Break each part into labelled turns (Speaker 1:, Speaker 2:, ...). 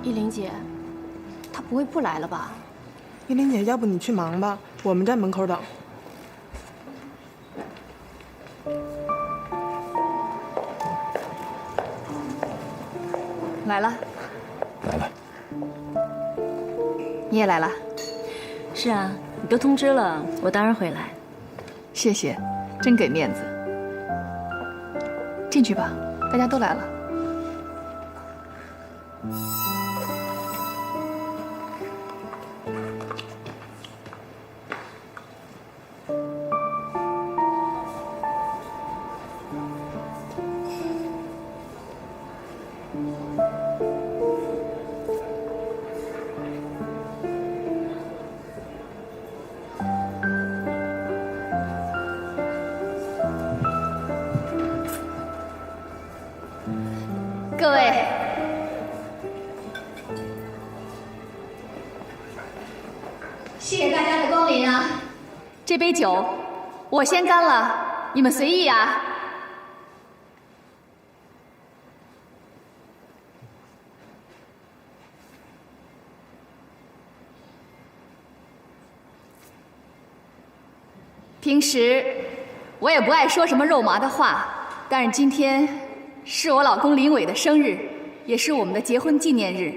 Speaker 1: 依林姐，她不会不来了吧？
Speaker 2: 依林姐，要不你去忙吧，我们在门口等。
Speaker 3: 来了，
Speaker 4: 来了。
Speaker 3: 你也来了？
Speaker 5: 是啊，你都通知了，我当然会来。
Speaker 3: 谢谢，真给面子。进去吧，大家都来了。各位，谢谢大家的光临啊！这杯酒我先干了，你们随意啊。平时我也不爱说什么肉麻的话，但是今天是我老公林伟的生日，也是我们的结婚纪念日，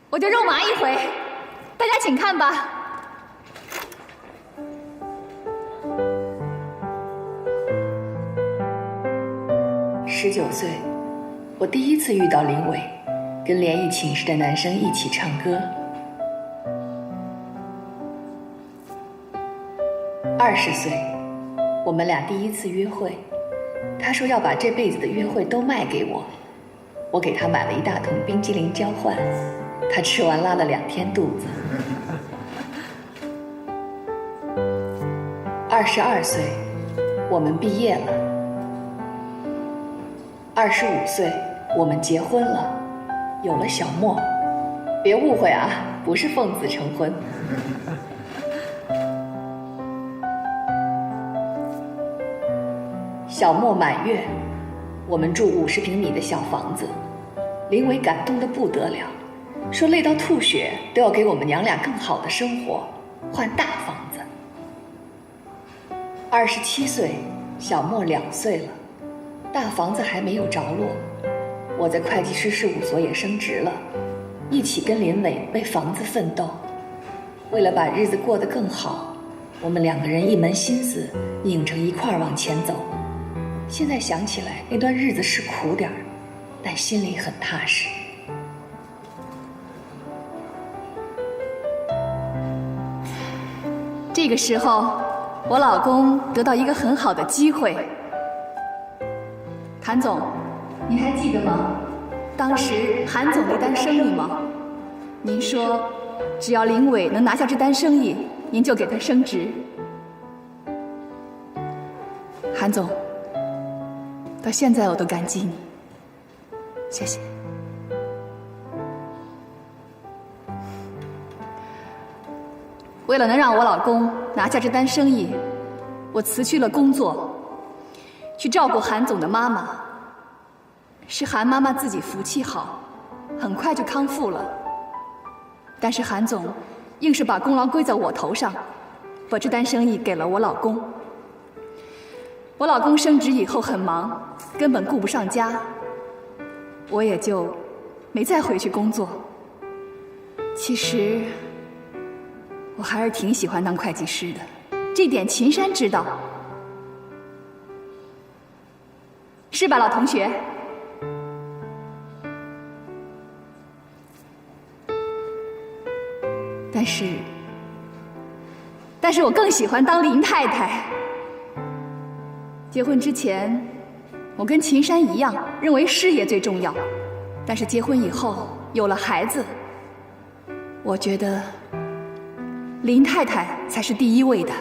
Speaker 3: 我就肉麻一回，大家请看吧。
Speaker 6: 19岁，我第一次遇到林伟，跟联谊寝室的男生一起唱歌。20岁，我们俩第一次约会，他说要把这辈子的约会都卖给我，我给他买了一大桶冰激凌交换，他吃完拉了2天肚子。22岁，我们毕业了。25岁，我们结婚了，有了小莫。别误会啊，不是奉子成婚。小莫满月，我们住50平米的小房子，林伟感动得不得了，说累到吐血都要给我们娘俩更好的生活，换大房子。27岁，小莫2岁了，大房子还没有着落，我在会计师事务所也升职了，一起跟林伟为房子奋斗。为了把日子过得更好，我们2个人一门心思拧成一块儿往前走。现在想起来，那段日子是苦点儿，但心里很踏实。
Speaker 3: 这个时候，我老公得到一个很好的机会。韩总，你还记得吗？当时韩总那单生意吗？您说，只要林伟能拿下这单生意，您就给他升职。韩总，到现在我都感激你，谢谢。为了能让我老公拿下这单生意，我辞去了工作，去照顾韩总的妈妈。是韩妈妈自己福气好，很快就康复了。但是韩总硬是把功劳归在我头上，把这单生意给了我老公。我老公升职以后很忙，根本顾不上家，我也就没再回去工作。其实我还是挺喜欢当会计师的，这点秦山知道，是吧，老同学？但是我更喜欢当林太太。结婚之前，我跟秦山一样，认为事业最重要。但是结婚以后，有了孩子，我觉得林太太才是第一位的。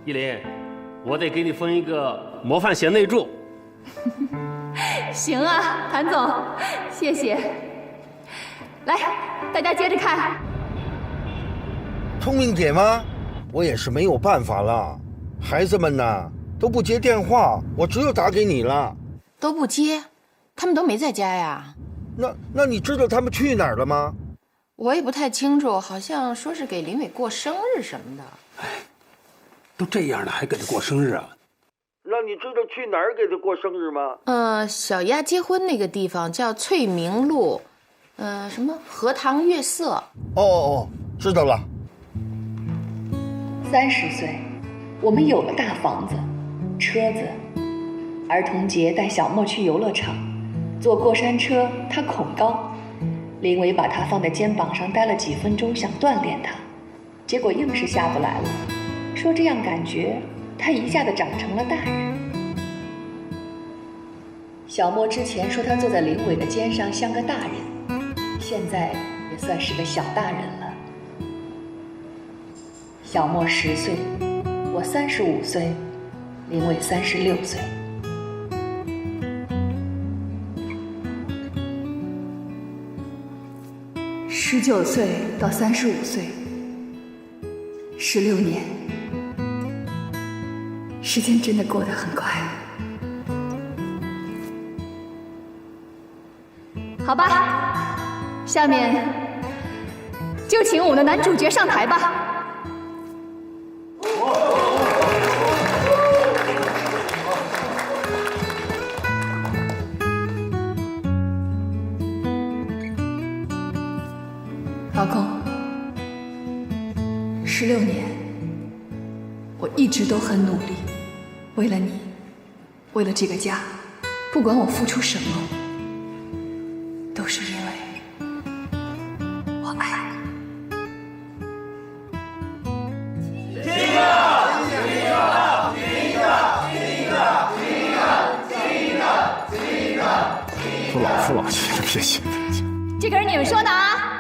Speaker 7: 依林，我得给你封一个模范贤内助。
Speaker 3: 行啊，谭总，谢谢。来，大家接着看。
Speaker 8: 聪明姐吗？我也是没有办法了，孩子们呐都不接电话，我只有打给你了。
Speaker 1: 都不接，
Speaker 4: 他们都没在家呀。
Speaker 8: 那你知道他们去哪儿了吗？
Speaker 4: 我也不太清楚，好像说是给林伟过生日什么的。
Speaker 9: 哎，都这样了还给他过生日啊？
Speaker 8: 那你知道去哪儿给他过生日吗？
Speaker 4: 小丫结婚那个地方叫翠明路，什么荷塘月色。
Speaker 8: 哦，知道了。
Speaker 6: 30岁，我们有了大房子、车子。儿童节带小莫去游乐场，坐过山车，他恐高。林伟把他放在肩膀上待了几分钟，想锻炼他，结果硬是下不来了，说这样感觉他一下子长成了大人。小莫之前说他坐在林伟的肩上像个大人，现在也算是个小大人了。小莫10岁，我35岁，林伟36岁。
Speaker 3: 19岁到35岁，16年，时间真的过得很快。好吧，下面就请我们的男主角上台吧。老公，16年，我一直都很努力，为了你，为了这个家，不管我付出什么，都是因为我爱你。
Speaker 9: 都老夫老妻了，别急。
Speaker 3: 这可是你们说的啊！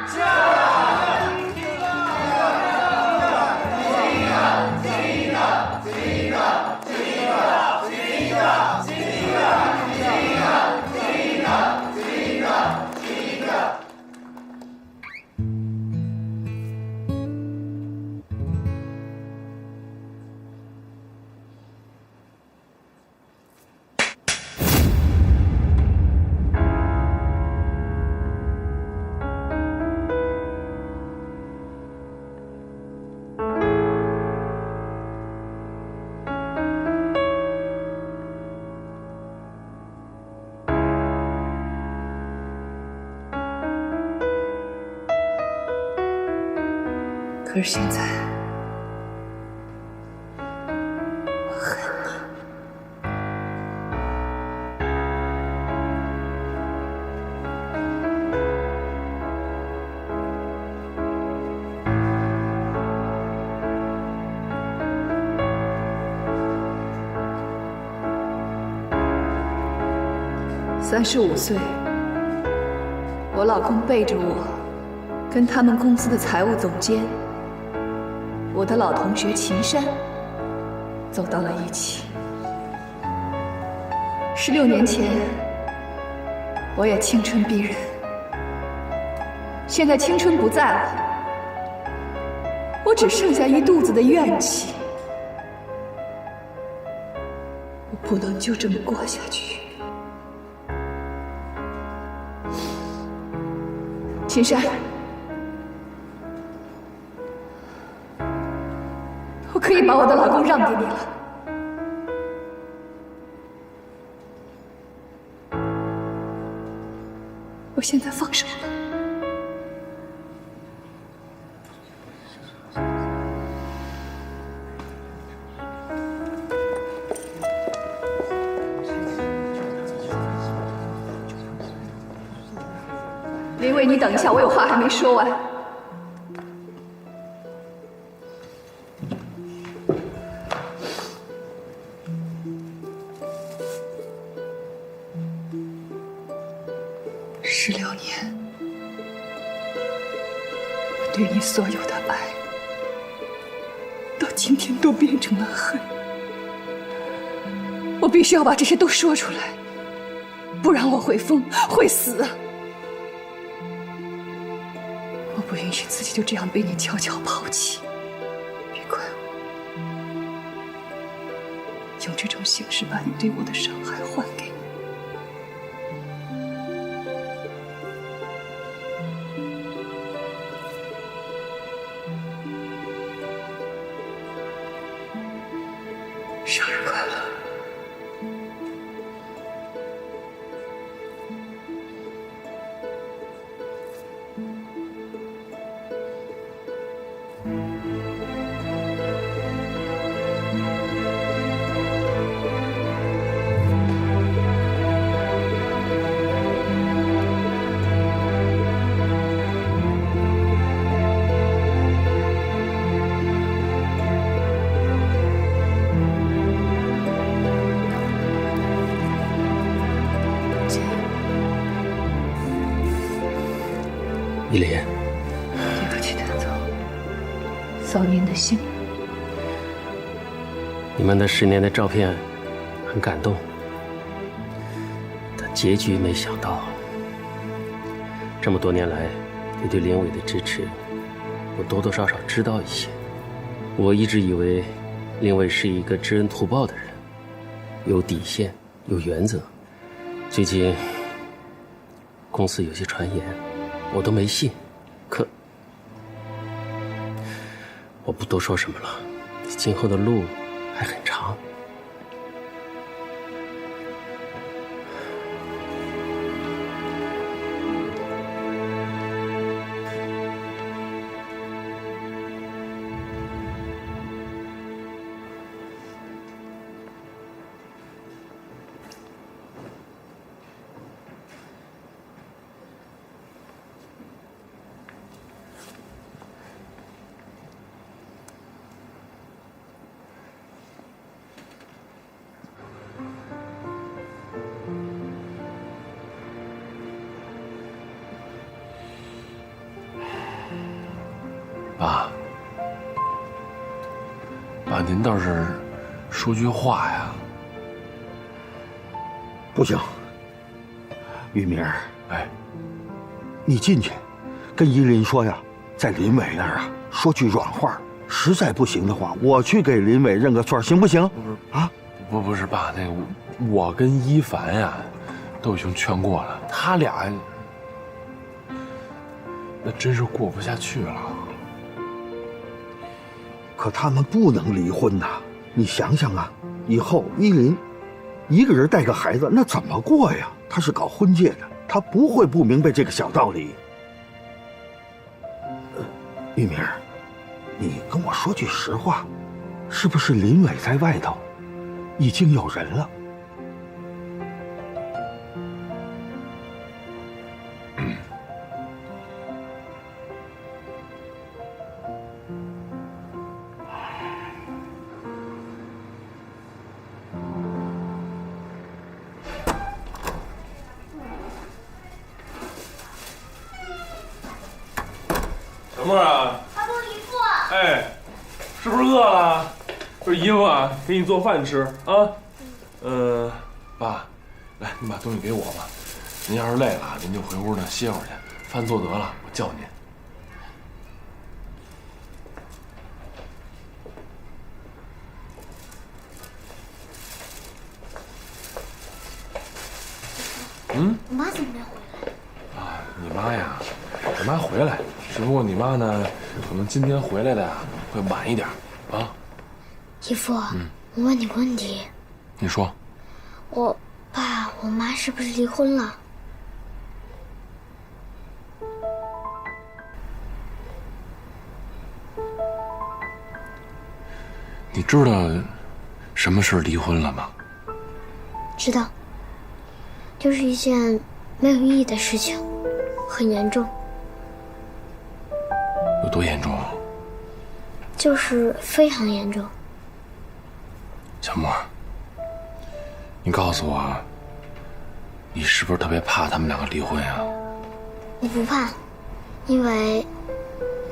Speaker 3: 可是现在，我恨你。35岁，我老公背着我，跟他们公司的财务总监。我的老同学秦山走到了一起。16年前，我也青春逼人，现在青春不在了，我只剩下一肚子的怨气。我不能就这么过下去。秦山，我可以把我的老公让给你了。我现在放手了。林伟，你等一下，我有话还没说完。16年，我对你所有的爱，到今天都变成了恨。我必须要把这些都说出来，不然我会疯，会死。我不允许自己就这样被你悄悄抛弃，别怪我，用这种形式把你对我的伤害还给你。
Speaker 9: 生日快乐。
Speaker 7: 依林，
Speaker 6: 对不起，谭总，扫您的兴。
Speaker 7: 你们的10年的照片很感动，但结局没想到。这么多年来，你对林伟的支持，我多多少少知道一些。我一直以为林伟是一个知恩图报的人，有底线，有原则。最近公司有些传言，我都没信，可我不多说什么了，今后的路还很长。
Speaker 10: 爸，您倒是说句话呀！
Speaker 8: 不行，玉明，
Speaker 10: 哎，
Speaker 8: 你进去，跟依林说呀，在林伟那儿啊说句软话，实在不行的话，我去给林伟认个错，行不行？
Speaker 10: 不是爸，那个我跟一凡呀，都已经劝过了，他俩那真是过不下去了。
Speaker 8: 可他们不能离婚呐！你想想啊，以后依林一个人带个孩子，那怎么过呀？他是搞婚介的，他不会不明白这个小道理。玉明，你跟我说句实话，是不是林伟在外头已经有人了？
Speaker 10: 小沫啊，
Speaker 1: 阿公姨父，
Speaker 10: 哎，是不是饿了？这姨夫啊，给你做饭吃啊。爸，来，您把东西给我吧。您要是累了，您就回屋呢歇会儿去。饭做得了，我叫您。
Speaker 1: 我妈怎么没回来？
Speaker 10: 啊，你妈呀，我妈回来，只不过你妈呢，可能今天回来的呀会晚一点啊。
Speaker 1: 姨父，我问你个问题，
Speaker 10: 你说，
Speaker 1: 我爸我妈是不是离婚了？
Speaker 10: 你知道什么是离婚了吗？
Speaker 1: 知道，就是一件没有意义的事情，很严重，
Speaker 10: 有多严重？
Speaker 1: 就是非常严重。
Speaker 10: 小沫，你告诉我，你是不是特别怕他们两个离婚呀？
Speaker 1: 我不怕，因为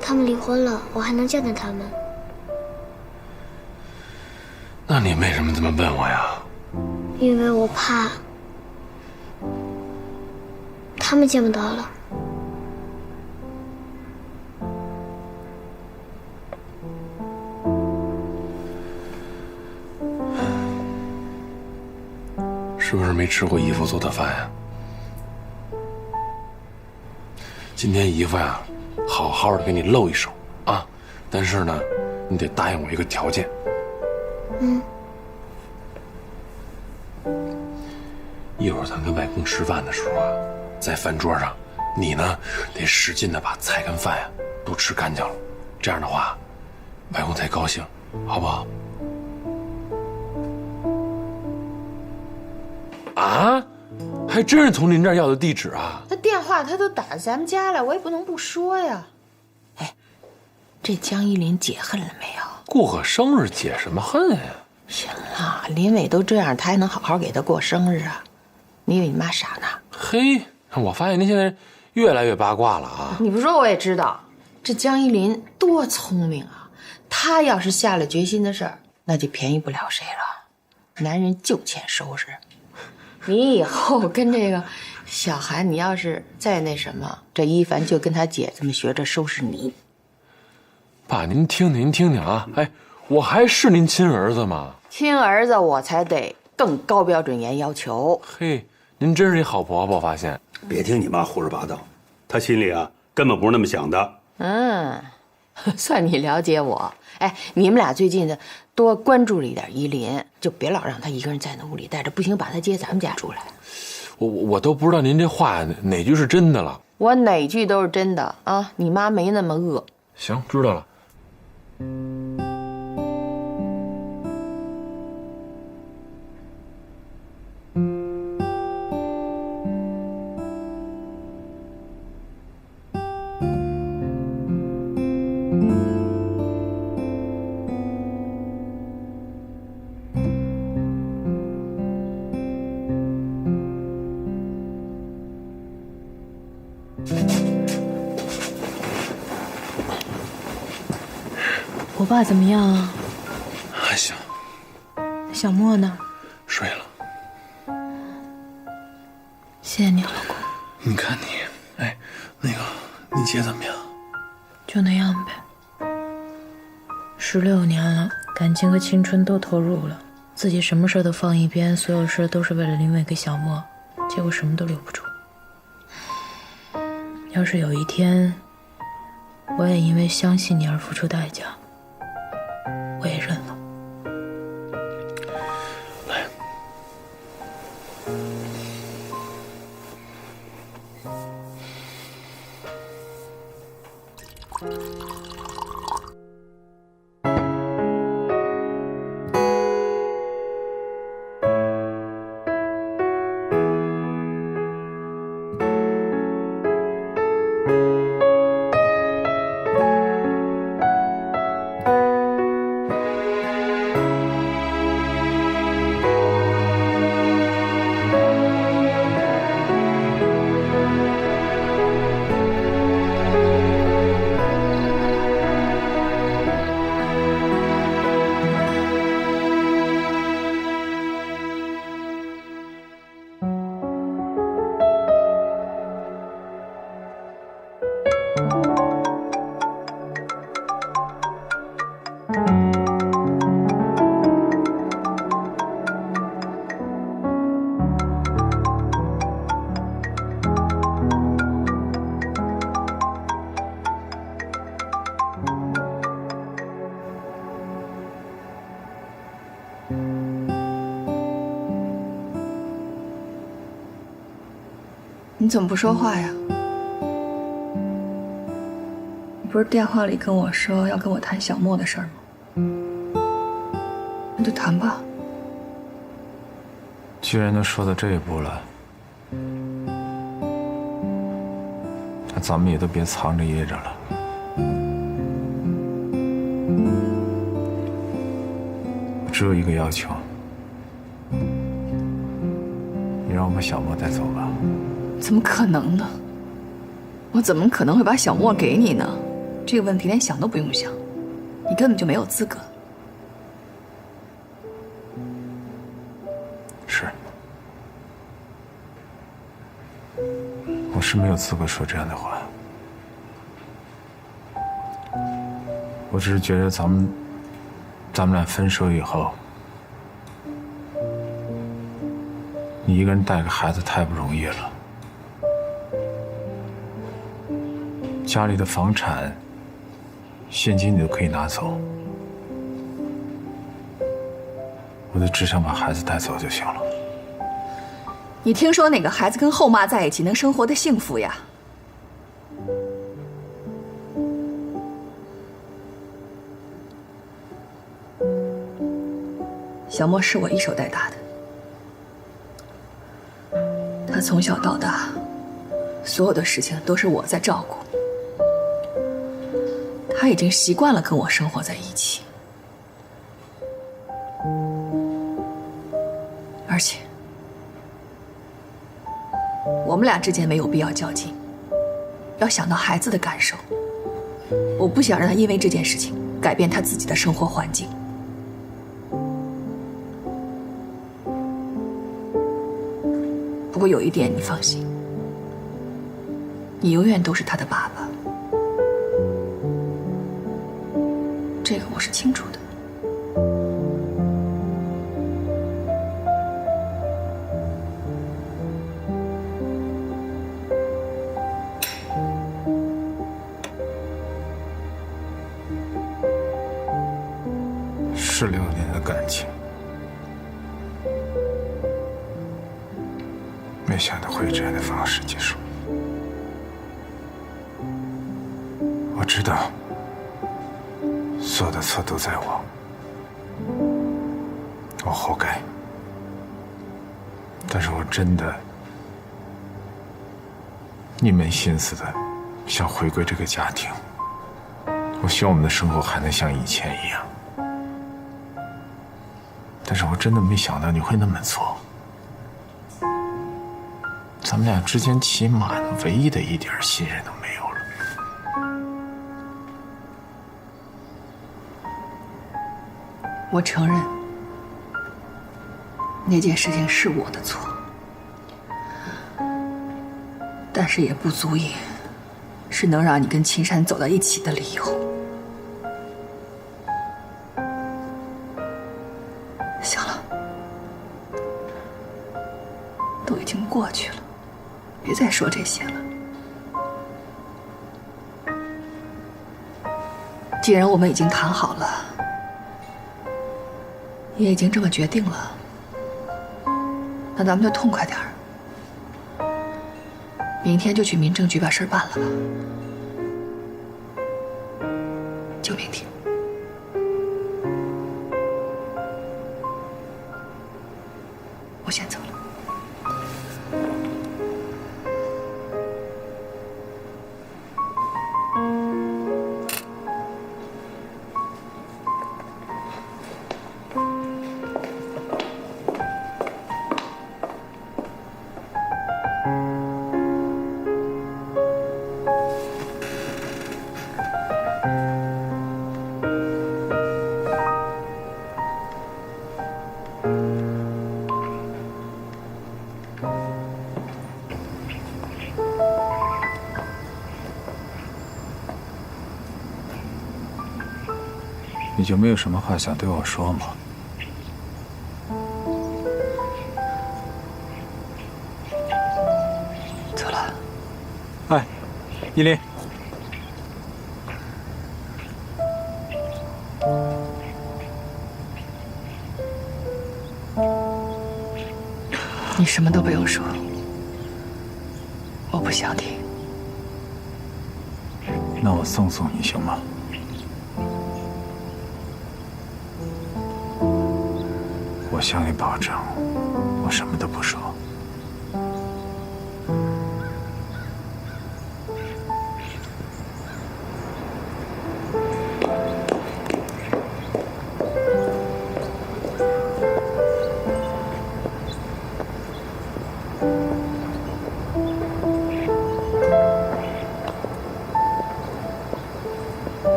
Speaker 1: 他们离婚了，我还能见到他们。
Speaker 10: 那你为什么这么问我呀？
Speaker 1: 因为我怕他们见不到了。
Speaker 10: 是不是没吃过姨夫做的饭呀？今天姨夫呀，好好的给你露一手啊！但是呢，你得答应我一个条件。公吃饭的时候啊，在饭桌上，你呢得使劲的把菜跟饭呀都吃干净了，这样的话，外公才高兴，好不好？啊，还真是从您这儿要的地址啊？
Speaker 4: 他电话他都打咱们家了，我也不能不说呀。哎，这江依林解恨了没有？
Speaker 10: 过个生日解什么恨呀？
Speaker 4: 行了，林伟都这样，他还能好好给他过生日啊？你以为你妈傻呢？
Speaker 10: 嘿，我发现您现在越来越八卦了啊！
Speaker 4: 你不说我也知道，这江依林多聪明啊！她要是下了决心的事儿，那就便宜不了谁了。男人就欠收拾。你以后跟这个小韩，你要是再那什么，这一凡就跟他姐这么学着收拾你。
Speaker 10: 爸，您听听啊！哎，我还是您亲儿子吗？
Speaker 4: 亲儿子我才得更高标准严要求。
Speaker 10: 嘿，您真是一好婆婆，我发现。
Speaker 9: 别听你妈胡说八道，她心里啊根本不是那么想的。
Speaker 4: 算你了解我。哎，你们俩最近的多关注了一点依林，就别老让她一个人在那屋里待着，不行把她接咱们家住来。
Speaker 10: 我都不知道您这话哪句是真的了。
Speaker 4: 我哪句都是真的啊！你妈没那么恶。
Speaker 10: 行，知道了。
Speaker 5: 我爸怎么样啊？
Speaker 10: 还行。
Speaker 5: 小莫呢？
Speaker 10: 睡了。
Speaker 5: 谢谢你，老公。
Speaker 10: 你看你，哎，那个，你姐怎么样？
Speaker 5: 就那样呗。16年了，感情和青春都投入了，自己什么事都放一边，所有事都是为了林伟跟小莫，结果什么都留不住。要是有一天，我也因为相信你而付出代价，我也认了。
Speaker 10: 来，
Speaker 3: 你怎么不说话呀？你不是电话里跟我说要跟我谈小莫的事儿吗？那就谈吧。
Speaker 11: 既然都说到这一步了，那咱们也都别藏着掖着了。我只有一个要求，你让我把小莫带走吧。
Speaker 3: 怎么可能呢？我怎么可能会把小莫给你呢？这个问题连想都不用想，你根本就没有资格。
Speaker 11: 是，我是没有资格说这样的话。我只是觉得咱们俩分手以后，你一个人带个孩子太不容易了。家里的房产、现金你都可以拿走，我就只想把孩子带走就行了。
Speaker 3: 你听说哪个孩子跟后妈在一起能生活的幸福呀？小莫是我一手带大的，他从小到大，所有的事情都是我在照顾，他已经习惯了跟我生活在一起，而且我们俩之间没有必要较劲，要想到孩子的感受，我不想让他因为这件事情改变他自己的生活环境。不过有一点你放心，你永远都是他的爸爸，这个我是清楚的。
Speaker 11: 16年的感情，没想到会以这样的方式结束。我知道，所有的错都在我，我活该。但是我真的一门心思的想回归这个家庭。我希望我们的生活还能像以前一样。但是我真的没想到你会那么做。咱们俩之间起码唯一的一点信任都没有了。
Speaker 3: 我承认，那件事情是我的错，但是也不足以是能让你跟秦山走到一起的理由。行了，都已经过去了，别再说这些了。既然我们已经谈好了，也已经这么决定了，那咱们就痛快点儿，明天就去民政局把事儿办了吧。就明天。我先走了。
Speaker 11: 你就没有什么话想对我说吗？
Speaker 3: 走了。
Speaker 11: 哎，依林，
Speaker 3: 你什么都不用说，我不想听。
Speaker 11: 那我送送你行吗？我向你保证，我什么都不说。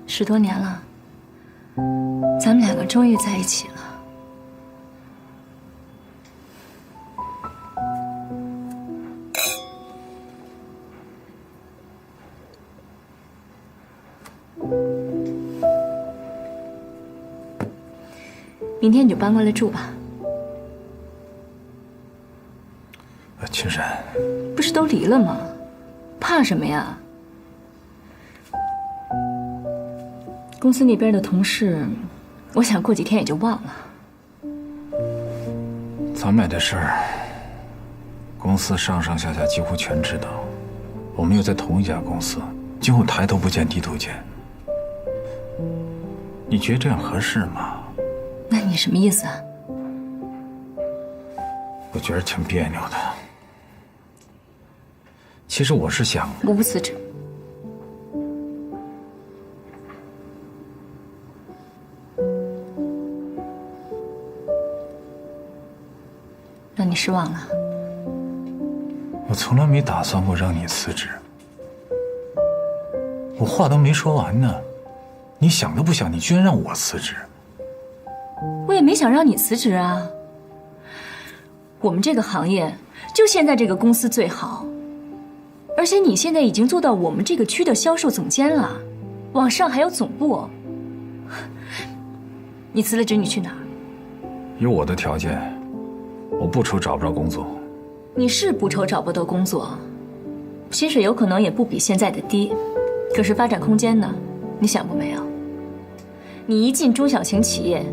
Speaker 12: 10多年了，咱们两个终于在一起了。明天你就搬过来住吧。
Speaker 11: 青山，
Speaker 12: 不是都离了吗？怕什么呀？公司那边的同事，我想过几天也就忘了。
Speaker 11: 咱买的事儿，公司上上下下几乎全知道。我们又在同一家公司，今后抬头不见低头见。你觉得这样合适吗？
Speaker 12: 那你什么意思啊？
Speaker 11: 我觉得挺别扭的。其实我是想，
Speaker 12: 我不辞职。让你失望了？
Speaker 11: 我从来没打算过让你辞职。我话都没说完呢，你想都不想，你居然让我辞职。
Speaker 12: 我也没想让你辞职啊。我们这个行业就现在这个公司最好，而且你现在已经做到我们这个区的销售总监了，往上还有总部。你辞了职，你去哪儿？
Speaker 11: 有我的条件，我不愁找不着工作。
Speaker 12: 你是不愁找不到工作，薪水有可能也不比现在的低，可是发展空间呢？你想过没有？你一进中小型企业，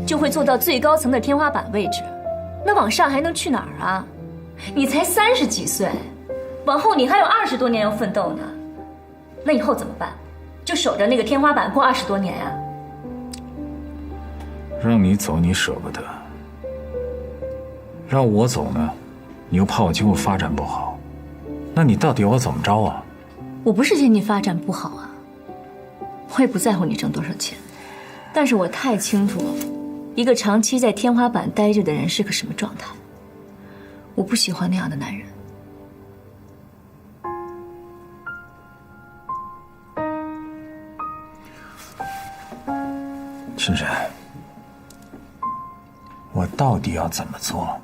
Speaker 12: 就会做到最高层的天花板位置，那往上还能去哪儿啊？你才30几岁，往后你还有20多年要奋斗呢，那以后怎么办？就守着那个天花板过20多年啊？
Speaker 11: 让你走你舍不得，让我走呢，你又怕我今后发展不好，那你到底要我怎么着啊？
Speaker 12: 我不是嫌你发展不好啊，我也不在乎你挣多少钱，但是我太清楚一个长期在天花板待着的人是个什么状态。我不喜欢那样的男人。
Speaker 11: 青山，我到底要怎么做，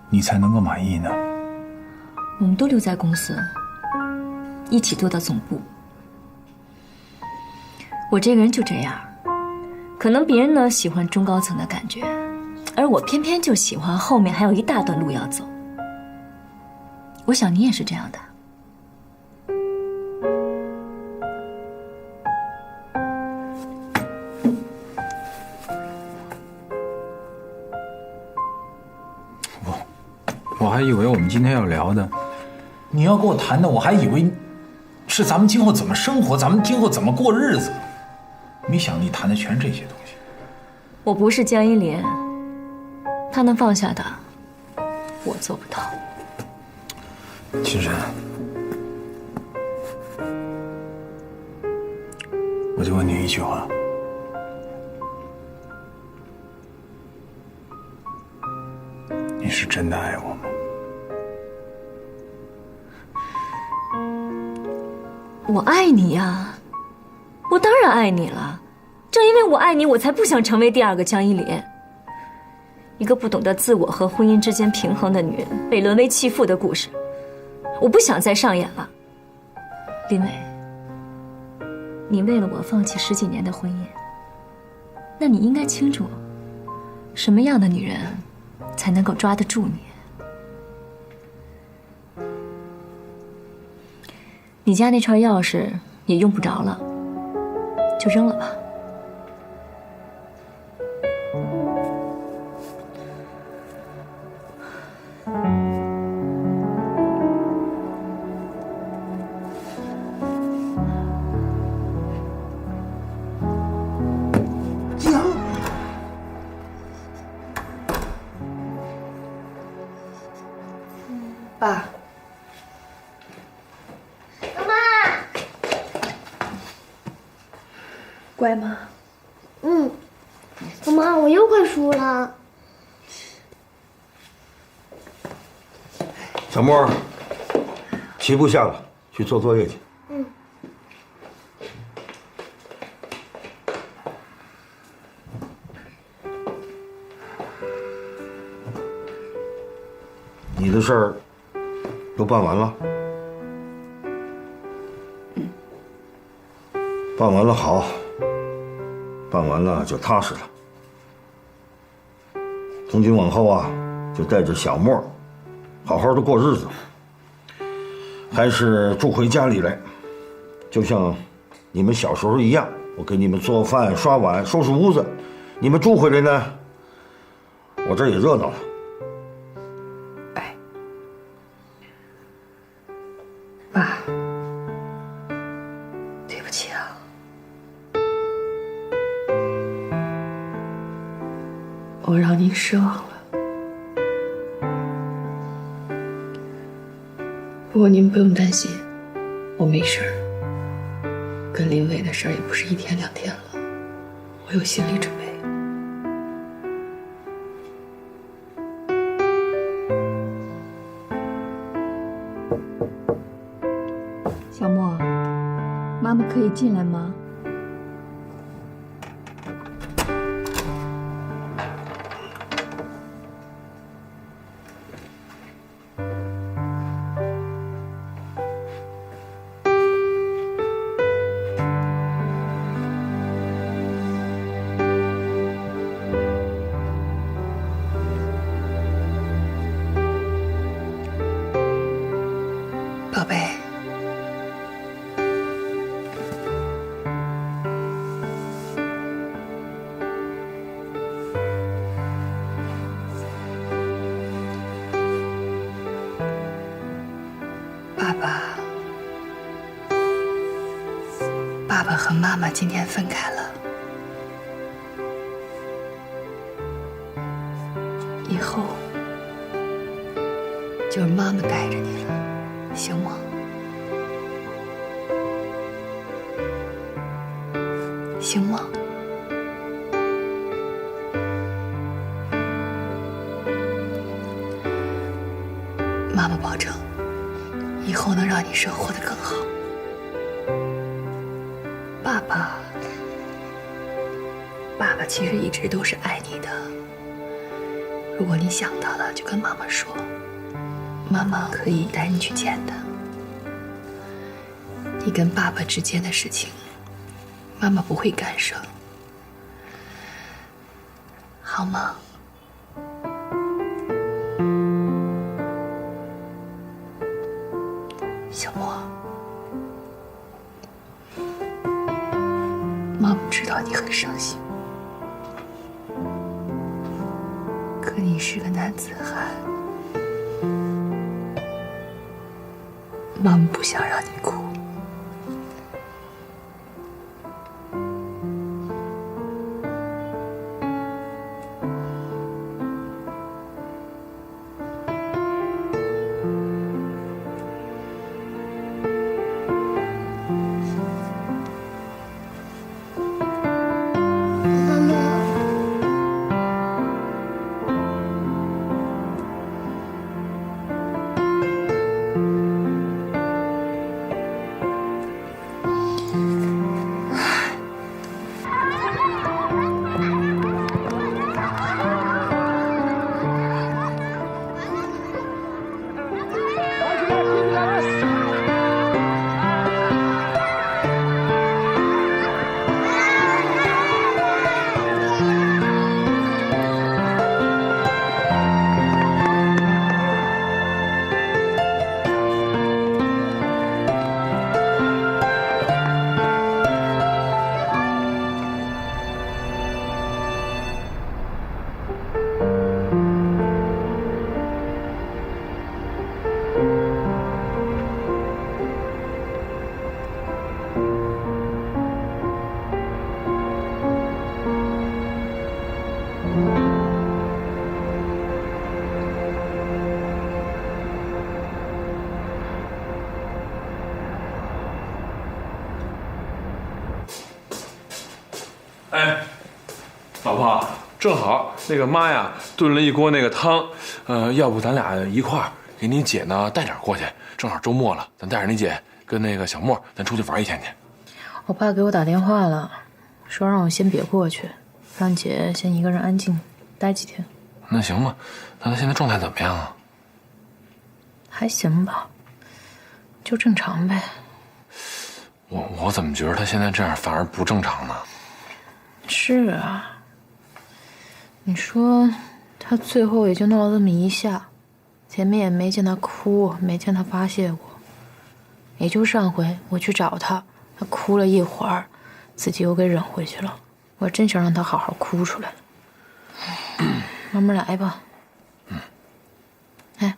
Speaker 11: 你才能够满意呢？
Speaker 12: 我们都留在公司，一起做到总部。我这个人就这样，可能别人呢喜欢中高层的感觉，而我偏偏就喜欢后面还有一大段路要走。我想你也是这样的。
Speaker 11: 我还以为我们今天要聊的，你要跟我谈的，我还以为是咱们今后怎么生活，咱们今后怎么过日子，没想你谈的全是这些东西。
Speaker 12: 我不是江一莲，他能放下的，我做不到。
Speaker 11: 青山，我就问你一句话，你是真的爱我吗？
Speaker 12: 我爱你呀，我当然爱你了。正因为我爱你，我才不想成为第二个江一莲，一个不懂得自我和婚姻之间平衡的女人，被沦为弃妇的故事，我不想再上演了。林伟，你为了我放弃10几年的婚姻，那你应该清楚，什么样的女人才能够抓得住你。你家那串钥匙也用不着了，就扔了吧。
Speaker 4: 爸，
Speaker 1: 乖吗？妈妈，我又快输了。
Speaker 8: 小莫，棋不下了，去做作业去。你的事儿都办完了？办完了好，办完了就踏实了。从今往后啊，就带着小莫，好好的过日子。还是住回家里来，就像你们小时候一样，我给你们做饭、刷碗、收拾屋子。你们住回来呢，我这儿也热闹了。
Speaker 6: 爸，对不起啊。我让您失望了。不过您不用担心，我没事儿。跟林伟的事儿也不是1天2天了，我有心理准备。
Speaker 3: 小莫，妈妈可以进来吗？
Speaker 6: 宝贝，爸爸和妈妈今天分开了，以后就是妈妈带着你了，行吗？行吗？妈妈保证，以后能让你生活得更好。爸爸其实一直都是爱你的。如果你想到了，就跟妈妈说，妈妈可以带你去见他。你跟爸爸之间的事情，妈妈不会干涉，好吗？小莫，妈妈知道你很伤心，可你是个男子汉，妈妈不想让你哭。
Speaker 10: 哎，老婆，正好那个妈呀炖了一锅那个汤，要不咱俩一块儿给你姐呢带点过去，正好周末了，咱带着你姐跟那个小莫，咱出去玩1天去。
Speaker 5: 我爸给我打电话了，说让我先别过去，让姐先一个人安静待几天。
Speaker 10: 那行吧，那她现在状态怎么样啊？
Speaker 5: 还行吧，就正常呗。
Speaker 11: 我怎么觉得他现在这样反而不正常呢？
Speaker 5: 是啊，你说他最后也就闹了这么一下，前面也没见他哭，没见他发泄过，也就上回我去找他，他哭了一会儿，自己又给忍回去了。我真想让他好好哭出来。慢慢来吧。哎，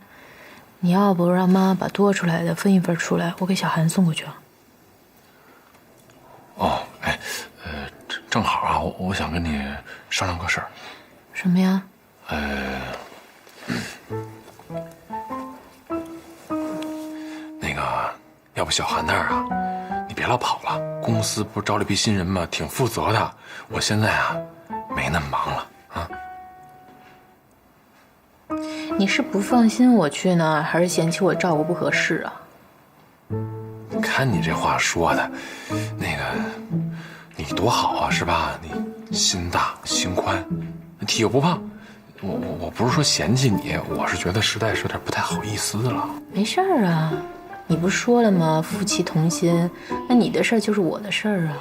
Speaker 5: 你要不让妈把多出来的分一份出来，我给小韩送过去啊。
Speaker 11: 哦，哎，正好啊，我想跟你商量个事儿。
Speaker 5: 什么呀？
Speaker 11: 那个，要不小韩那儿啊，你别老跑了。公司不是招了一批新人吗？挺负责的。我现在啊，没那么忙了啊。
Speaker 5: 你是不放心我去呢，还是嫌弃我照顾不合适啊？
Speaker 11: 看你这话说的，那个你多好啊，是吧？你心大心宽，体又不胖。我不是说嫌弃你，我是觉得实在是有点不太好意思了。
Speaker 5: 没事儿啊，你不是说了吗？夫妻同心，那你的事儿就是我的事儿啊，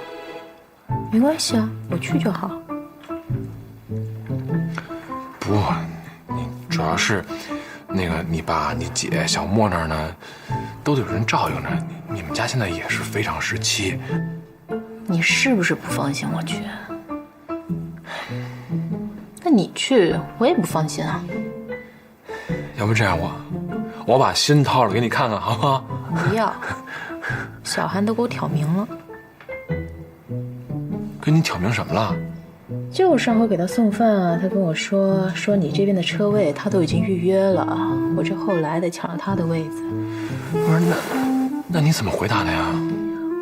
Speaker 5: 没关系啊，我去就好。
Speaker 11: 不，你主要是那个你爸、你姐、小莫那儿呢，都得有人照应着。你们家现在也是非常时期。
Speaker 5: 你是不是不放心我去？那你去，我也不放心啊。
Speaker 11: 要不这样，我把心掏了给你看看，好不好？
Speaker 5: 不要，小韩都给我挑明了。
Speaker 11: 跟你挑明什么了？
Speaker 5: 就上回给他送饭啊，他跟我说你这边的车位他都已经预约了，我这后来得抢了他的位子。
Speaker 11: 不是，那你怎么回答的呀？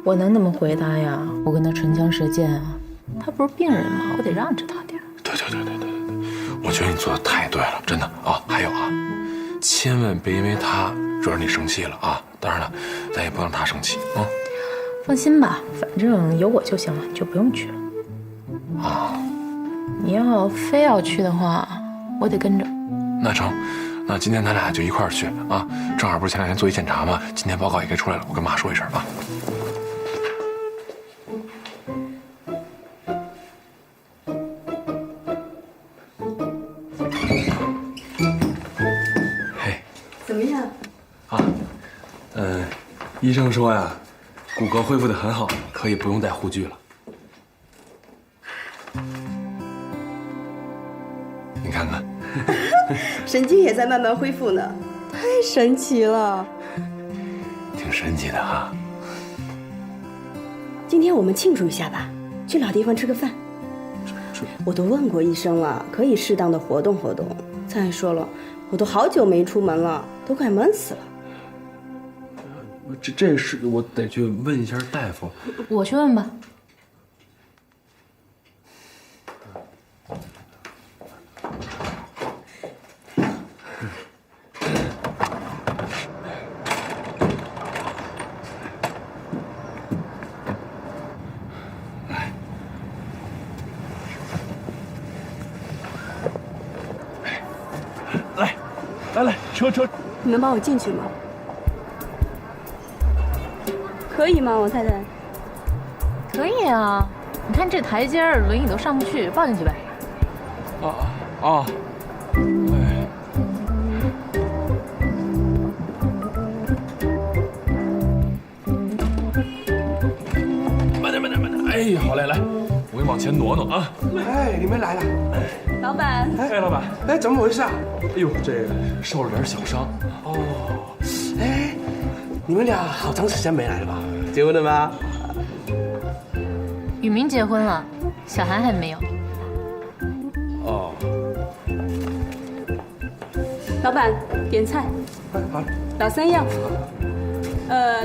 Speaker 5: 我能那么回答呀？我跟他唇枪舌剑啊，他不是病人吗？我得让着他点。对，
Speaker 11: 我觉得你做的太对了，真的啊。还有啊，千万别因为他惹着你生气了啊。当然了，咱也不让他生气啊。
Speaker 5: 放心吧，反正有我就行了，你就不用去了。
Speaker 11: 啊，
Speaker 5: 你要非要去的话，我得跟着。
Speaker 11: 那成，那今天咱俩就一块儿去啊。正好不是前2天做一检查吗？今天报告也该出来了，我跟妈说一声啊。嘿，
Speaker 13: 怎么样？
Speaker 10: 啊，医生说呀，骨骼恢复得很好，可以不用戴护具了。你看看，
Speaker 13: 神经也在慢慢恢复呢，太神奇了。
Speaker 11: 挺神奇的哈。
Speaker 13: 今天我们庆祝一下吧，去老地方吃个饭。我都问过医生了，可以适当的活动活动。再说了，我都好久没出门了，都快闷死了。
Speaker 10: 这是我得去问一下大夫。
Speaker 5: 我去问吧。
Speaker 10: 来，车！
Speaker 13: 你能帮我进去吗？可以吗，王太太？
Speaker 5: 可以啊，你看这台阶儿，轮椅都上不去，抱进去呗。
Speaker 10: 啊！哎，慢点！哎，好嘞，来，我给你往前挪啊！
Speaker 9: 哎，你们来了。
Speaker 13: 老板。
Speaker 10: 哎，老板。
Speaker 9: 哎，怎么回事啊？
Speaker 10: 哎呦，这受了点小伤。
Speaker 9: 哦，哎，你们俩好长时间没来了吧？结婚了吗？
Speaker 5: 雨明结婚了，小韩还没有。
Speaker 9: 哦。
Speaker 13: 老板，点菜。
Speaker 9: 好。
Speaker 13: 老3样。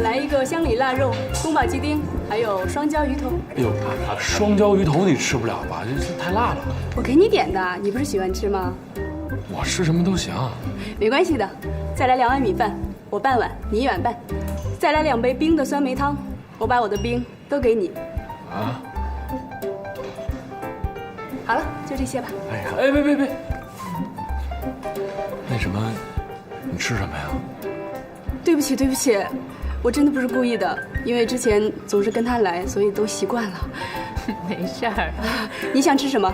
Speaker 13: 来一个香里腊肉、宫保鸡丁，还有双椒鱼头。
Speaker 10: 哎呦，双椒鱼头你吃不了吧？这太辣了。
Speaker 13: 我给你点的，你不是喜欢吃吗？
Speaker 10: 我吃什么都行。
Speaker 13: 没关系的，再来2碗米饭，我半碗，你1碗半。再来2杯冰的酸梅汤，我把我的冰都给你。
Speaker 10: 啊？
Speaker 13: 好了，就这些吧。
Speaker 10: 哎，别！那什么，你吃什么呀？
Speaker 13: 对不起，
Speaker 14: 我真的不是故意的，因为之前总是跟他来，所以都习惯了。
Speaker 5: 没事儿。
Speaker 14: 你想吃什么？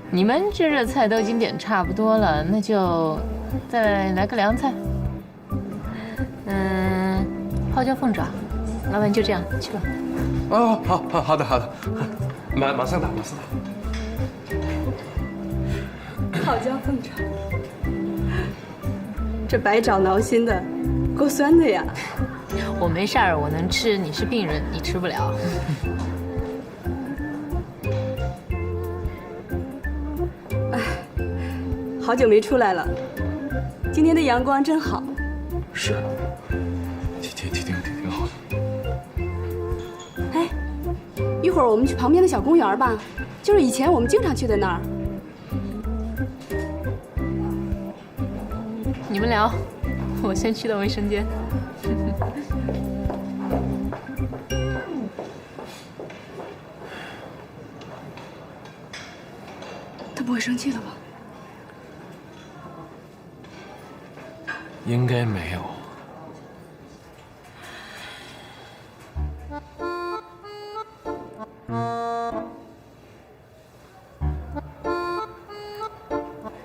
Speaker 5: 你们这热菜都已经点差不多了，那就再来个凉菜。泡椒凤爪，老板就这样去吧。
Speaker 9: 哦，好的，马上打。
Speaker 14: 泡椒凤爪，这白爪挠心的，够酸的呀。
Speaker 5: 我没事儿，我能吃。你是病人，你吃不了。
Speaker 14: 哎，好久没出来了，今天的阳光真好。
Speaker 11: 是，挺好的。
Speaker 14: 哎，一会儿我们去旁边的小公园吧，就是以前我们经常去的那儿。
Speaker 5: 你们聊，我先去到卫生间。
Speaker 14: 他不会生气了吧？
Speaker 11: 应该没有。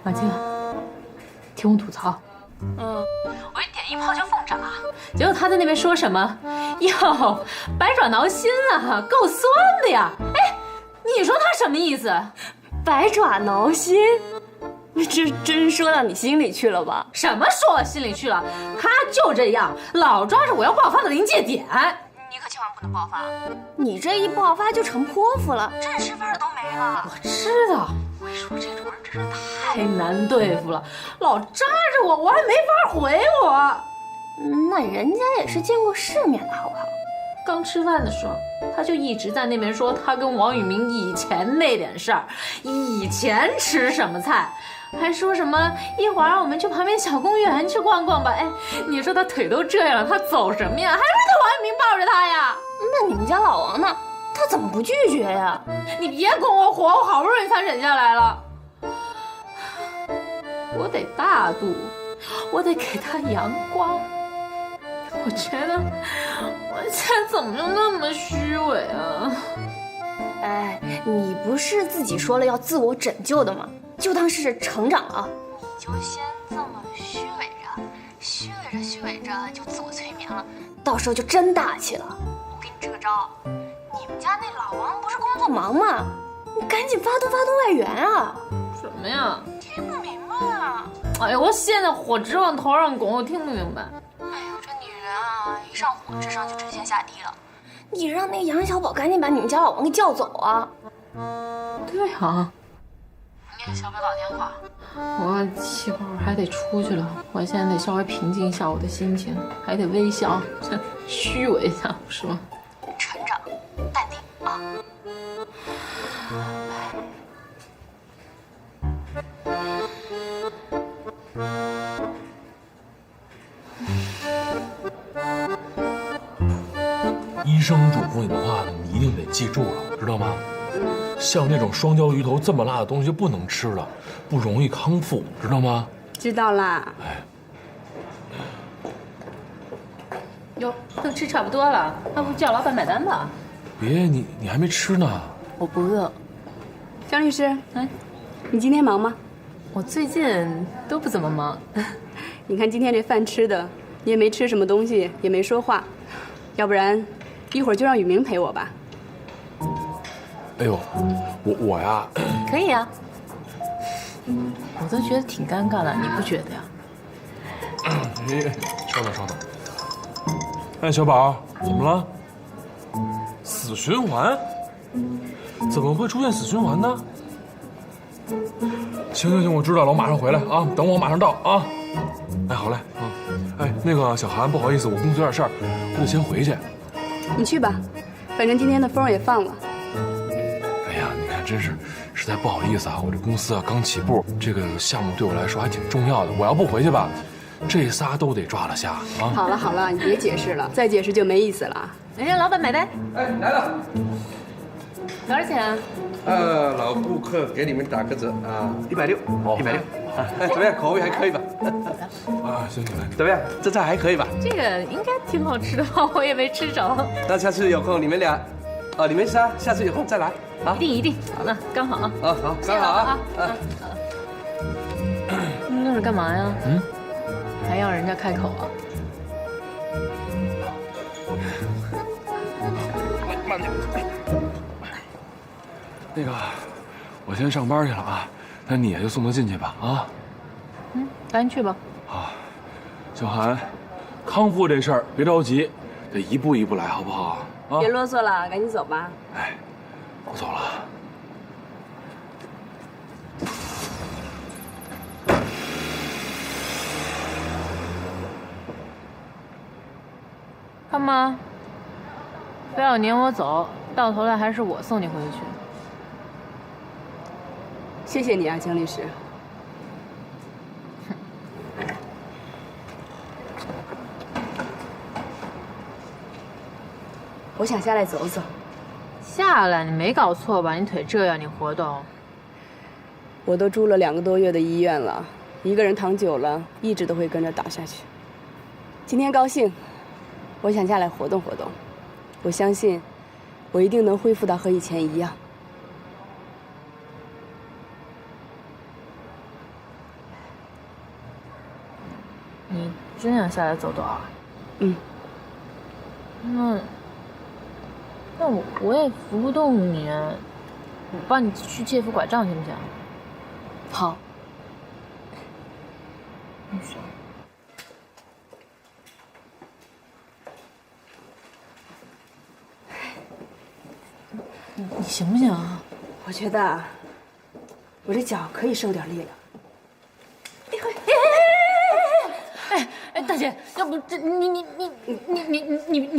Speaker 5: 马静，听我吐槽。
Speaker 12: 我一点一泡椒凤爪，
Speaker 5: 结果他在那边说什么？哟，白爪挠心啊，够酸的呀！哎，你说他什么意思？
Speaker 12: 白爪挠心，这真说到你心里去了吧？
Speaker 5: 什么说我心里去了？他就这样，老抓着我要爆发的临界点。
Speaker 12: 你可千万不能爆发，你这一爆发就成泼妇了，正式范儿都没了。
Speaker 5: 我知道，我说这种人真是太难对付了，老扎着我，我还没法回我。
Speaker 12: 那人家也是见过世面的好不好？
Speaker 5: 刚吃饭的时候，他就一直在那边说他跟王宇明以前那点事儿，以前吃什么菜，还说什么一会儿我们去旁边小公园去逛逛吧。哎，你说他腿都这样了，他走什么呀？还是得王宇明抱着他呀？
Speaker 12: 那你们家老王呢？他怎么不拒绝呀？
Speaker 5: 你别跟我火，我好不容易才忍下来了。我得大度，我得给他阳光。我觉得我现在怎么就那么虚伪啊？
Speaker 12: 哎，你不是自己说了要自我拯救的吗？就当是成长了啊。你就先这么虚伪着，就自我催眠了，到时候就真大气了。我给你支个招，你们家那老王不是工作忙吗？你赶紧发动外援啊！
Speaker 5: 什么呀？
Speaker 12: 听不明白啊！
Speaker 5: 哎呀，我现在火直往头上拱，我听不明白。
Speaker 12: 哎呦，这女人啊，一上火智商就直线下低了。你让那个杨小宝赶紧把你们家老王给叫走啊！
Speaker 5: 对啊，
Speaker 12: 你给小宝打电话。
Speaker 5: 我一会儿还得出去了，我现在得稍微平静一下我的心情，还得微笑，虚伪一下是吧？
Speaker 12: 成长，淡定啊！
Speaker 10: 医生嘱咐你的话呢，你一定得记住了，知道吗？像这种双焦鱼头这么辣的东西就不能吃了，不容易康复，知道吗？
Speaker 14: 知道啦。
Speaker 10: 哎，
Speaker 5: 哟，都吃差不多了，要不叫老板买单吧？
Speaker 10: 别，你还没吃呢。
Speaker 5: 我不饿。
Speaker 14: 张律师，你今天忙吗？
Speaker 5: 我最近都不怎么忙。
Speaker 14: 你看今天这饭吃的，你也没吃什么东西，也没说话，要不然一会儿就让宇明陪我吧。
Speaker 10: 哎呦，我呀，
Speaker 5: 可以啊。我都觉得挺尴尬的，你不觉得呀？
Speaker 10: 稍等。哎，小宝，怎么了？死循环？怎么会出现死循环呢？行，我知道了，我马上回来啊，等我马上到啊。哎，好嘞，哎，那个小韩，不好意思，我公司有点事儿，我得先回去。
Speaker 14: 你去吧，反正今天的风也放了。
Speaker 10: 哎呀，你看，真是实在不好意思啊，我这公司啊刚起步，这个项目对我来说还挺重要的，我要不回去吧，这仨都得抓了瞎啊。
Speaker 14: 好了，你别解释了，再解释就没意思了。
Speaker 5: 让老板买单。
Speaker 10: 哎，来了。
Speaker 12: 多少钱啊？
Speaker 9: 老顾客给你们打个折啊，160，160。怎么样？口味还可以吧？
Speaker 10: 啊，行，
Speaker 9: 怎么样？这菜还可以吧？
Speaker 12: 这个应该挺好吃的吧？我也没吃着。
Speaker 9: 那下次有空你们俩，你没事啊，下次有空再来啊。
Speaker 12: 一定。好了，刚好啊。
Speaker 9: 好，刚好啊。
Speaker 12: 那是干嘛呀？还要人家开口啊？
Speaker 10: 慢点。那个，我先上班去了啊，那你也就送他进去吧啊。
Speaker 12: 赶紧去吧。
Speaker 10: 啊，小韩，康复这事儿别着急，得一步一步来，好不好？啊，
Speaker 14: 别啰嗦了，赶紧走吧。
Speaker 10: 哎，我走了。
Speaker 5: 干嘛？非要撵我走，到头来还是我送你回去。
Speaker 14: 谢谢你啊，江律师。我想下来走走。
Speaker 5: 下来？你没搞错吧？你腿这样，你活动？
Speaker 14: 我都住了2个多月的医院了，一个人躺久了，意志都会跟着倒下去。今天高兴，我想下来活动活动。我相信，我一定能恢复到和以前一样。
Speaker 5: 你真想下来走走啊？那我也扶不动你，我帮你去借副拐杖行不行？
Speaker 14: 好。
Speaker 5: 你行不行啊？
Speaker 14: 我觉得我这脚可以受点力了。
Speaker 5: 哎，大姐，要不这你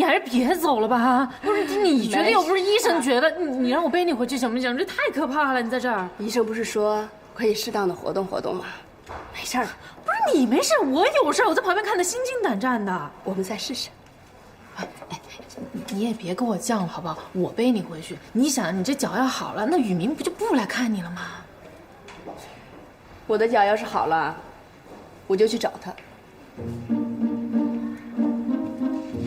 Speaker 5: 还是别走了吧？不是你觉得又不是医生觉得，你让我背你回去行不行？这太可怕了！你在这儿，
Speaker 14: 医生不是说可以适当的活动活动吗？没事儿。
Speaker 5: 不是你没事，我有事，我在旁边看得心惊胆战的。
Speaker 14: 我们再试试。
Speaker 5: 哎，你也别跟我犟了好不好？我背你回去。你想，你这脚要好了，那雨明不就不来看你了吗？
Speaker 14: 我的脚要是好了，我就去找他。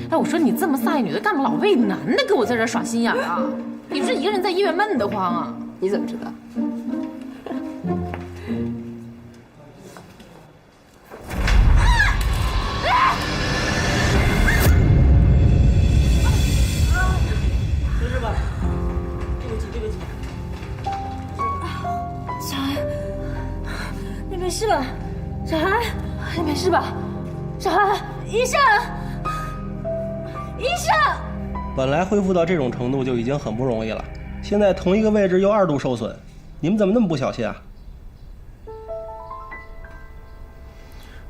Speaker 5: 哎，我说你这么飒一女的，干嘛老为男的给我在这耍心眼啊？你不是一个人在医院闷得慌啊？
Speaker 14: 你怎么知道？
Speaker 2: 没事吧？对不起。
Speaker 12: 小韩，你没事吧？小韩，你没事吧？小韩，医生，医生！
Speaker 15: 本来恢复到这种程度就已经很不容易了，现在同一个位置又2度受损，你们怎么那么不小心啊？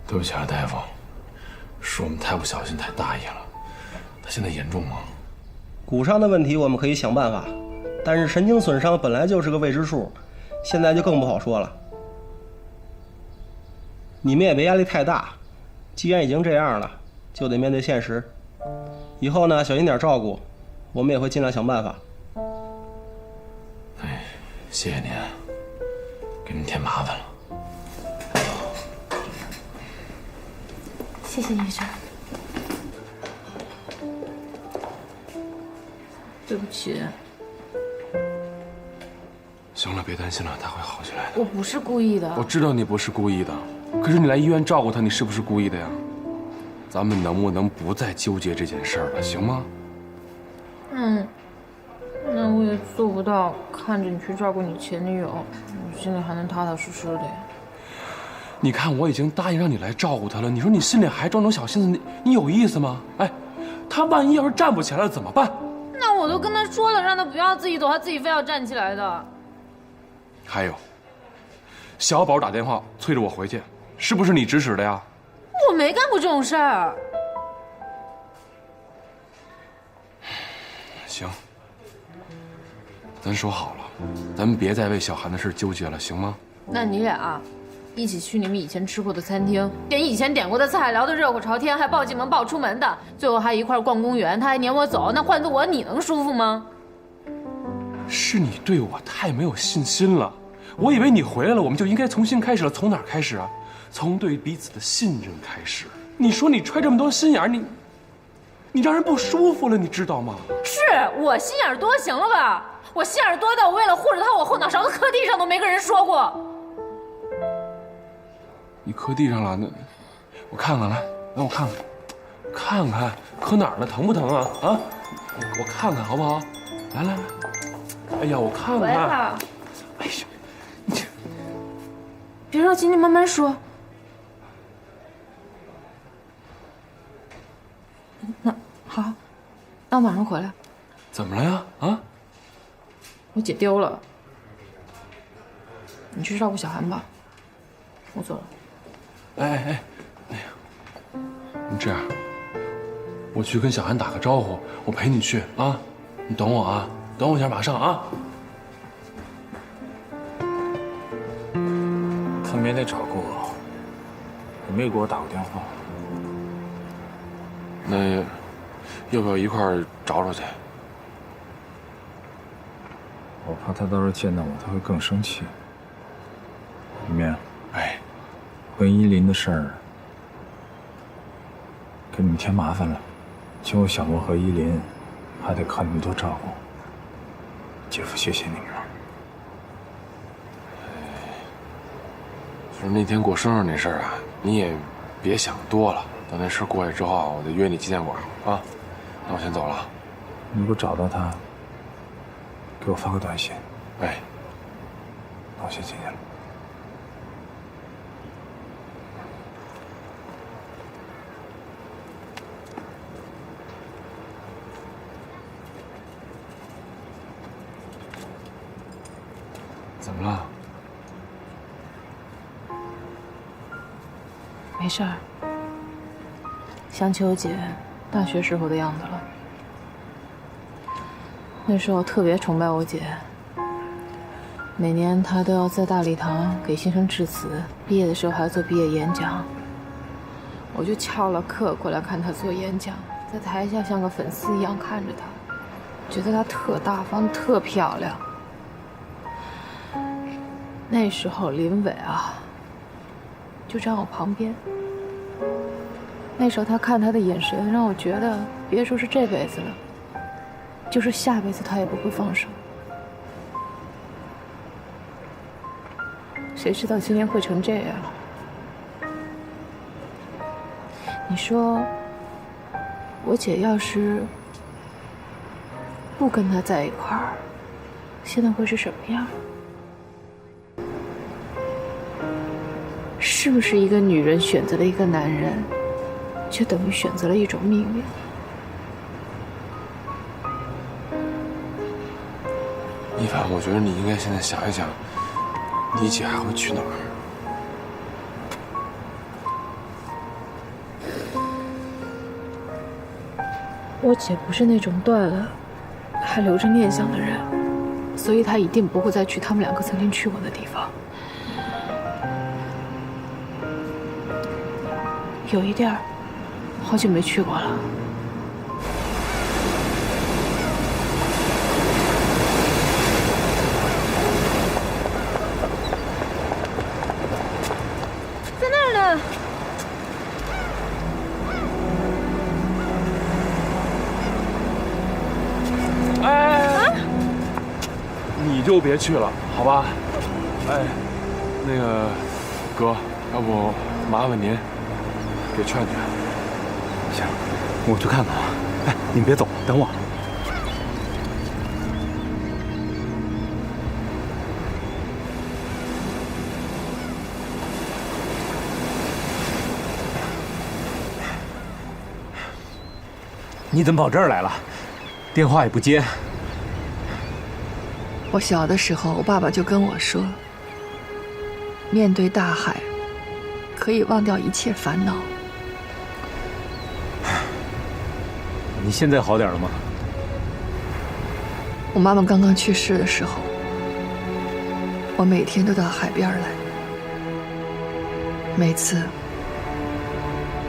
Speaker 11: 对不起啊，大夫，是我们太不小心，太大意了。他现在严重吗？
Speaker 15: 骨伤的问题我们可以想办法，但是神经损伤本来就是个未知数，现在就更不好说了。你们也别压力太大，既然已经这样了，就得面对现实。以后呢，小心点照顾，我们也会尽量想办法。
Speaker 11: 哎，谢谢您，给您添麻烦了。
Speaker 12: 谢谢医生。
Speaker 5: 对不起。
Speaker 11: 行了，别担心了，他会好起来的。
Speaker 5: 我不是故意的。
Speaker 10: 我知道你不是故意的，可是你来医院照顾他，你是不是故意的呀？咱们能不能不再纠结这件事儿了，行吗？
Speaker 5: 那我也做不到看着你去照顾你前女友，你心里还能踏踏实实的。
Speaker 10: 你看，我已经答应让你来照顾他了，你说你心里还装种小心思，你有意思吗？哎，他万一要是站不起来了怎么办？
Speaker 5: 那我都跟他说了，让他不要自己走，他自己非要站起来的。
Speaker 10: 还有，小宝打电话催着我回去，是不是你指使的呀？
Speaker 5: 我没干过这种事儿。
Speaker 10: 行，咱说好了，咱们别再为小韩的事纠结了，行吗？
Speaker 5: 那你俩一起去你们以前吃过的餐厅，点以前点过的菜，聊得热火朝天，还抱进门抱出门的，最后还一块逛公园，他还撵我走，那换做我你能舒服吗？
Speaker 10: 是你对我太没有信心了。我以为你回来了，我们就应该重新开始了。从哪儿开始啊？从对彼此的信任开始。你说你揣这么多心眼儿，你让人不舒服了，你知道吗？
Speaker 5: 是我心眼多，行了吧？我心眼多到我为了护着他，我后脑勺子磕地上都没跟人说过。
Speaker 10: 你磕地上了？那我看看来，让我看看，看看磕哪儿了？疼不疼啊？啊，我看看好不好？来来来，哎呀，我看看。
Speaker 5: 回了。
Speaker 10: 哎呀，
Speaker 5: 你别着急，你慢慢说。那好，那我马上回来。
Speaker 10: 怎么了呀？啊？
Speaker 5: 我姐丢了，你去照顾小韩吧，我走了。
Speaker 10: 哎呀，你这样，我去跟小韩打个招呼，我陪你去啊，你等我啊，等我一下，马上啊。
Speaker 16: 他没来找过我，也没给我打过电话。
Speaker 10: 那要不要一块儿找找去？
Speaker 16: 我怕他到时候见到我，他会更生气。李面，
Speaker 10: 哎，
Speaker 16: 关于依林的事儿，给你们添麻烦了。今后小莫和依林还得靠你们多照顾。姐夫，谢谢你们了。
Speaker 11: 就是那天过生日那事儿啊，你也别想多了。等那事过去之后啊，我再约你纪念馆啊。那我先走了。
Speaker 16: 你如果找到他，给我发个短信。
Speaker 11: 哎，
Speaker 16: 那我先进去了。
Speaker 11: 怎么了？
Speaker 5: 没事儿，想起我姐大学时候的样子了。那时候特别崇拜我姐，每年她都要在大礼堂给新生致辞，毕业的时候还要做毕业演讲。我就翘了课过来看她做演讲，在台下像个粉丝一样看着她，觉得她特大方，特漂亮。那时候林伟啊，就站我旁边。那时候他看他的眼神，让我觉得别说是这辈子了，就是下辈子他也不会放手。谁知道今天会成这样？你说，我姐要是不跟他在一块儿，现在会是什么样？是不是一个女人选择了一个男人，就等于选择了一种命运？
Speaker 11: 一凡，我觉得你应该现在想一想，你姐还会去哪儿？
Speaker 5: 我姐不是那种断了还留着念想的人，所以她一定不会再去他们两个曾经去过的地方。有一地儿，好久没去过了。
Speaker 12: 在那儿呢。
Speaker 10: 哎，你就别去了，好吧？哎，那个哥，要不麻烦您给劝劝。
Speaker 16: 行，我去看看啊。哎，你们别走，等我。你怎么跑这儿来了？电话也不接。
Speaker 6: 我小的时候，我爸爸就跟我说，面对大海，可以忘掉一切烦恼。
Speaker 16: 你现在好点了吗？
Speaker 6: 我妈妈刚刚去世的时候，我每天都到海边来，每次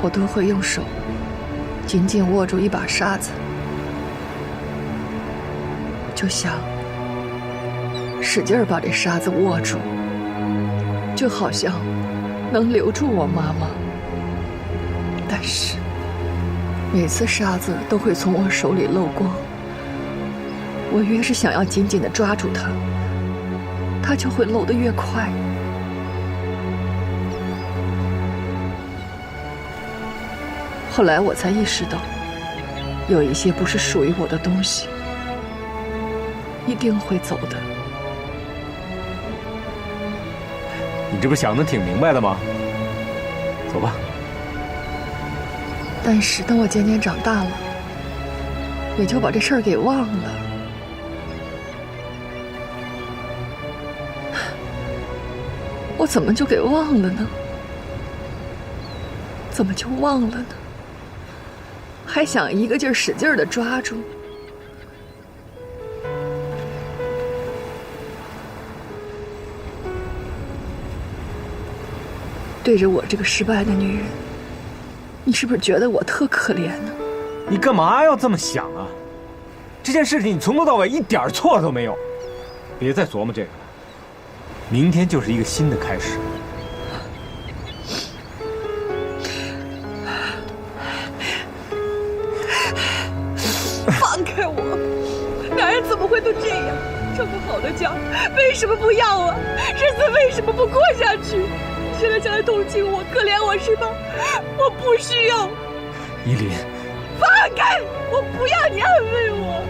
Speaker 6: 我都会用手紧紧握住一把沙子，就想使劲把这沙子握住，就好像能留住我妈妈。但是每次沙子都会从我手里漏光，我越是想要紧紧地抓住它，它就会漏得越快。后来我才意识到，有一些不是属于我的东西，一定会走的。
Speaker 16: 你这不想得挺明白的吗？走吧。
Speaker 6: 但是等我渐渐长大了，也就把这事儿给忘了。我怎么就给忘了呢？怎么就忘了呢？还想一个劲儿使劲地抓住。对着我这个失败的女人，你是不是觉得我特可怜呢？
Speaker 16: 你干嘛要这么想啊？这件事情你从头到尾一点错都没有，别再琢磨这个了。明天就是一个新的开始。
Speaker 6: 放开我！男人怎么会都这样？这么好的家，为什么不要啊？日子为什么不过下去？你现在想来同情我、可怜我是吧？我不需要。
Speaker 16: 依林，
Speaker 6: 放开！我不要你安慰我。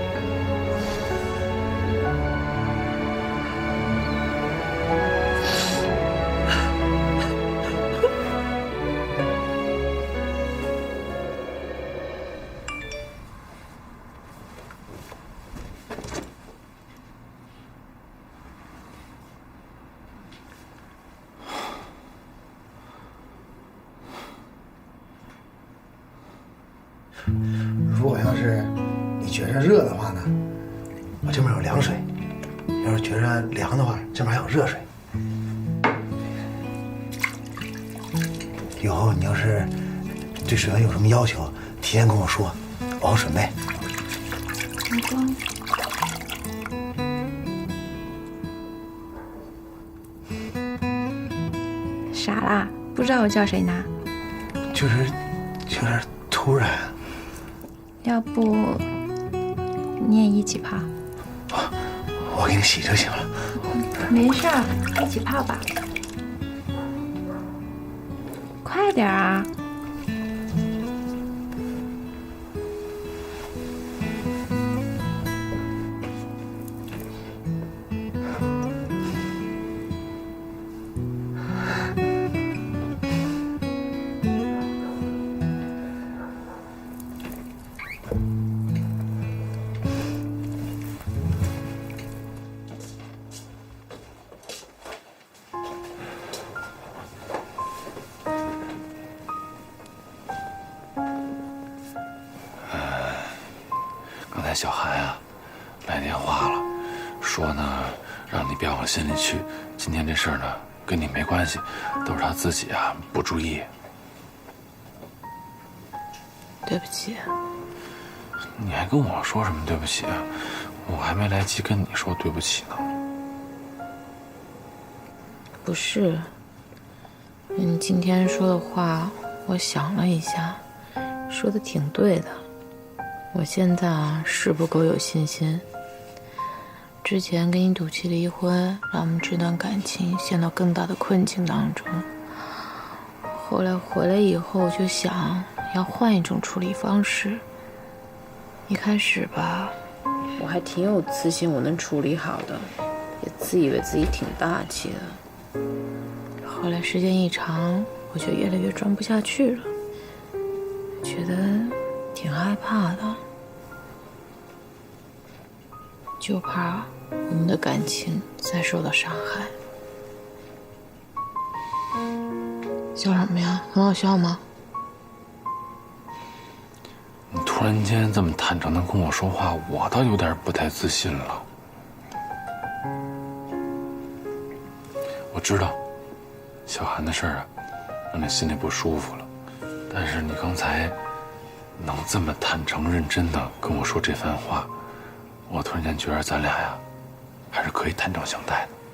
Speaker 17: 如果要是你觉着热的话呢，我这边有凉水；要是觉着凉的话，这边还有热水。以后你要是对水温有什么要求，提前跟我说，我好准备。
Speaker 5: 老公，
Speaker 18: 傻啦？不知道我叫谁呢？
Speaker 17: 就是有点突然。
Speaker 18: 要不你也一起泡？
Speaker 17: 我给你洗就行了。
Speaker 18: 没事儿，一起泡吧。快点啊！
Speaker 11: 刚才小韩啊来电话了，说呢让你别往心里去，今天这事儿呢跟你没关系，都是他自己啊不注意。
Speaker 5: 对不起。
Speaker 11: 你还跟我说什么对不起啊？我还没来及跟你说对不起呢。
Speaker 5: 不是，你今天说的话，我想了一下，说的挺对的。我现在啊是不够有信心。之前跟你赌气离婚，让我们这段感情陷到更大的困境当中。后来回来以后，我就想要换一种处理方式。一开始吧，我还挺有自信，我能处理好的，也自以为自己挺大气的。后来时间一长，我就越来越装不下去了，觉得挺害怕的，就怕我们的感情再受到伤害。笑什么呀？很好笑吗？
Speaker 11: 你突然间这么坦诚的跟我说话，我倒有点不太自信了。我知道小韩的事儿啊让你心里不舒服了，但是你刚才能这么坦诚认真的跟我说这番话，我突然间觉得咱俩呀还是可以坦诚相待的。